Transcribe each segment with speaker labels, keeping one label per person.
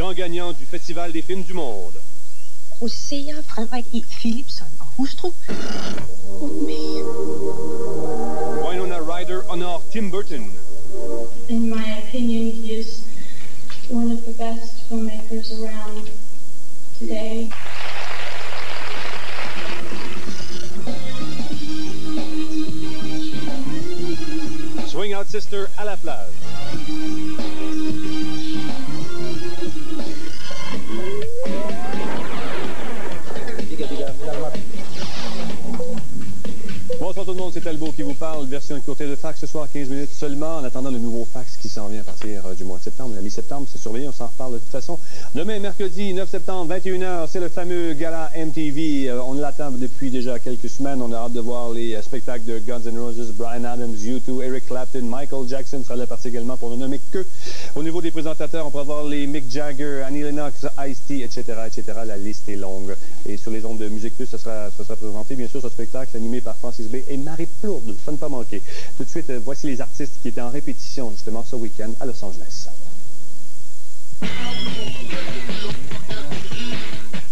Speaker 1: grand gagnant du Festival des films du monde.
Speaker 2: Rosia Frederik E. Philipson og hustru.
Speaker 1: Winona Ryder honore Tim Burton.
Speaker 3: In my opinion, he is one of the best filmmakers around today.
Speaker 1: Swing Out Sister à la plage. Bonsoir tout le monde, c'est Talbot qui vous parle. Version écourtée de fax ce soir, 15 minutes seulement, en attendant le nouveau fax qui s'en vient à partir du mois de septembre. La mi-septembre, c'est surveillé, on s'en reparle de toute façon. Demain, mercredi 9 septembre, 21h, c'est le fameux gala MTV. On l'attend depuis déjà quelques semaines. On a hâte de voir les spectacles de Guns N' Roses, Bryan Adams, U2, Eric Clapton, Michael Jackson sera là partie également pour ne nommer que. Au niveau des présentateurs, on pourra voir les Mick Jagger, Annie Lennox, Ice-T, etc., etc. La liste est longue. Et sur les ondes de Musique Plus, ça sera présenté, bien sûr, ce spectacle animé par Francis B. et Marie Plourde. Ça ne pas manquer. Tout de suite, voici les artistes qui étaient en répétition, justement, ce week-end à Los Angeles.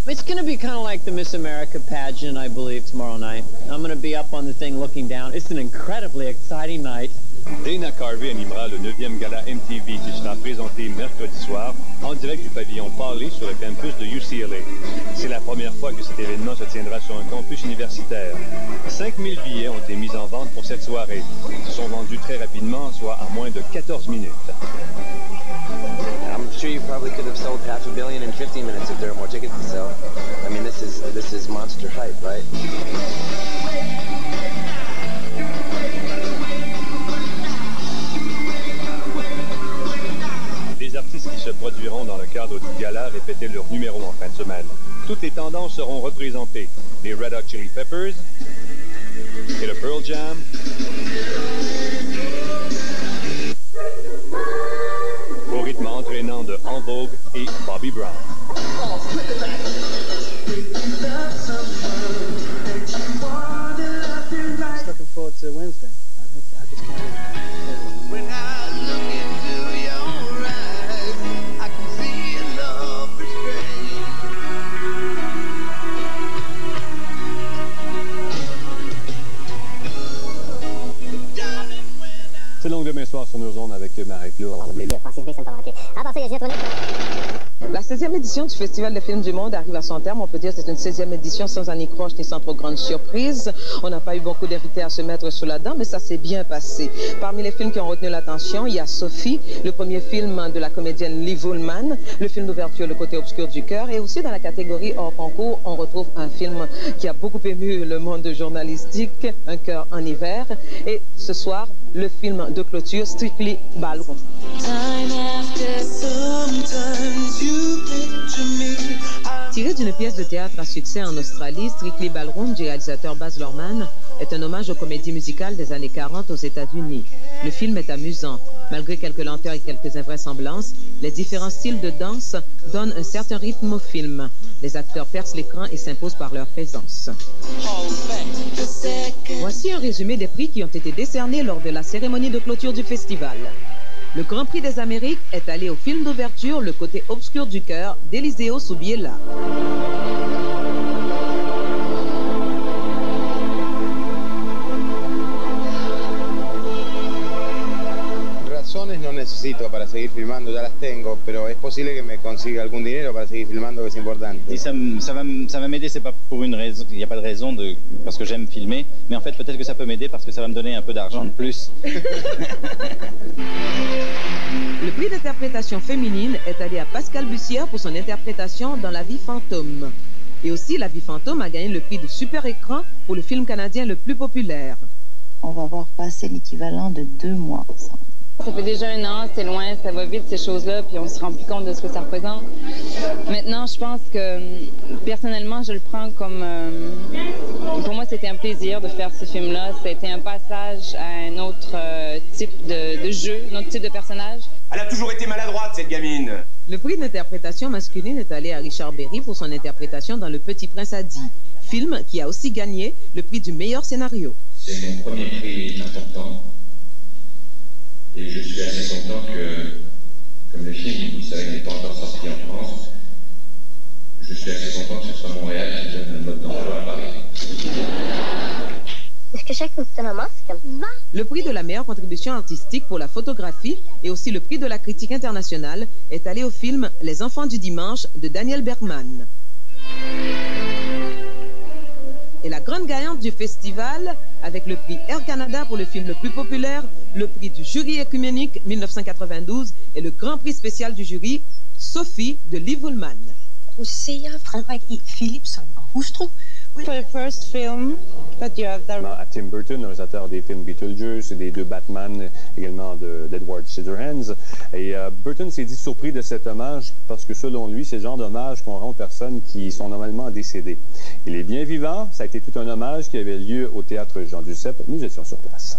Speaker 4: It's going to be kind of like the Miss America pageant, I believe, tomorrow night. I'm going to be up on the thing looking down. It's an incredibly exciting night.
Speaker 1: Dana Carvey animera le 9e gala MTV qui sera présenté mercredi soir en direct du pavillon Pauley sur le campus de UCLA. C'est la première fois que cet événement se tiendra sur un campus universitaire. 5000 billets ont été mis en vente pour cette soirée. Ils se sont vendus très rapidement, soit en moins de 14 minutes.
Speaker 5: I'm sure you probably could have sold $500 million in 15 minutes if there were more tickets to sell. I mean, this is monster hype, right?
Speaker 1: Les artistes qui se produiront dans le cadre du gala répétaient leur numéro en fin de semaine. Toutes les tendances seront représentées. Les Red Hot Chili Peppers et le Pearl Jam. Au rythme entraînant de En Vogue et Bobby Brown.
Speaker 6: Just looking forward to Wednesday. I just can't wait. When I look into your eyes, I can see a love
Speaker 1: C'est donc demain soir sur nos ondes avec Marie Plourde.
Speaker 7: La 16e édition du Festival des films du monde arrive à son terme. On peut dire que c'est une 16e édition sans anicroche ni sans trop grande surprise. On n'a pas eu beaucoup d'invités à se mettre sous la dent, mais ça s'est bien passé. Parmi les films qui ont retenu l'attention, il y a Sophie, le premier film de la comédienne Liv Ullmann, le film d'ouverture Le côté obscur du cœur, et aussi dans la catégorie hors concours, on retrouve un film qui a beaucoup ému le monde journalistique, Un cœur en hiver, et ce soir, le film de clôture Strictly Ballroom. Tiré d'une pièce de théâtre à succès en Australie, Strictly Ballroom du réalisateur Baz Luhrmann est un hommage aux comédies musicales des années 40 aux États-Unis. Le film est amusant. Malgré quelques lenteurs et quelques invraisemblances, les différents styles de danse donnent un certain rythme au film. Les acteurs percent l'écran et s'imposent par leur présence. Voici un résumé des prix qui ont été décernés lors de la cérémonie de clôture du festival. Le Grand Prix des Amériques est allé au film d'ouverture Le côté obscur du cœur d'Eliseo Subiela.
Speaker 8: Razones no necesito para seguir filmando, ya las tengo, pero es posible que me consiga algún dinero para seguir filmando, que es importante.
Speaker 9: Et ça va m'aider, c'est pas pour une raison, il n'y a pas de raison parce que j'aime filmer, mais en fait peut-être que ça peut m'aider parce que ça va me donner un peu d'argent de plus.
Speaker 7: Le prix d'interprétation féminine est allé à Pascal Bussière pour son interprétation dans La vie fantôme. Et aussi, La vie fantôme a gagné le prix de super écran pour le film canadien le plus populaire.
Speaker 10: On va voir passer l'équivalent de 2 mois ensemble.
Speaker 11: Ça fait déjà 1 an, c'est loin, ça va vite ces choses-là, puis on se rend plus compte de ce que ça représente. Maintenant, je pense que personnellement, je le prends comme... pour moi, c'était un plaisir de faire ce film-là. C'était un passage à un autre type de jeu, un autre type de personnage.
Speaker 12: Elle a toujours été maladroite, cette gamine.
Speaker 7: Le prix d'interprétation masculine est allé à Richard Berry pour son interprétation dans Le Petit Prince Adi, film qui a aussi gagné le prix du meilleur scénario.
Speaker 13: C'est mon premier prix important. Et je suis assez content que Comme le film, vous savez, n'est pas encore sorti en France, je suis assez content que ce soit Montréal qui donne le mode d'emploi à Paris.
Speaker 7: Le prix de la meilleure contribution artistique pour la photographie et aussi le prix de la critique internationale est allé au film Les Enfants du Dimanche de Daniel Bergman. Et la grande gagnante du festival, avec le prix Air Canada pour le film le plus populaire, le prix du jury écuménique 1992 et le grand prix spécial du jury, Sophie de Liv Ullmann.
Speaker 2: Du ser Frederik E. Philipson og hustru.
Speaker 11: For the first film that you have
Speaker 1: À Tim Burton, le réalisateur des films Beetlejuice et des deux Batman, également d'Edward Scissorhands. Et Burton s'est dit surpris de cet hommage parce que selon lui, c'est le genre d'hommage qu'on rend aux personnes qui sont normalement décédées. Il est bien vivant, ça a été tout un hommage qui avait lieu au théâtre Jean Duceppe. Nous étions sur place.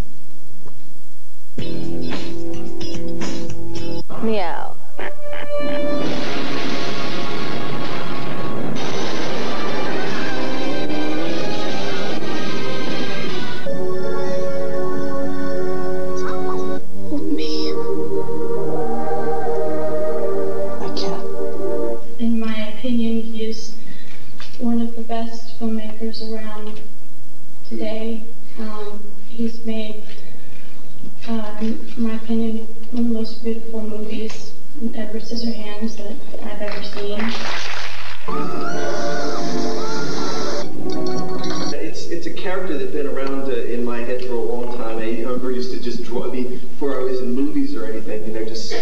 Speaker 14: Miaou.
Speaker 3: In my opinion, he is one of the best filmmakers around today. He's made, in my opinion, one of the most beautiful movies, Edward Scissorhands, that I've ever seen.
Speaker 15: It's a character that's been around in my head for a long time. I remember used to just draw, before I was in movies or anything, just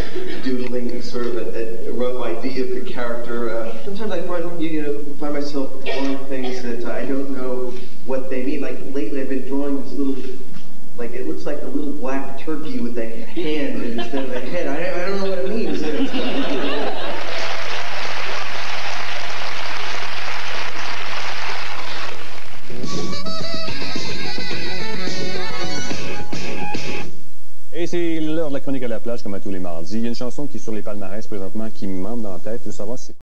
Speaker 15: doodling sort of a rough idea of the character. Sometimes I find myself drawing things that I don't know what they mean. Like lately I've been drawing this little, it looks like a little black turkey with a hand instead of a head. I don't know what it means.
Speaker 1: Et c'est l'heure de la chronique à la plage, comme à tous les mardis. Il y a une chanson qui est sur les palmarès présentement qui me manque dans la tête. Je veux savoir si c'est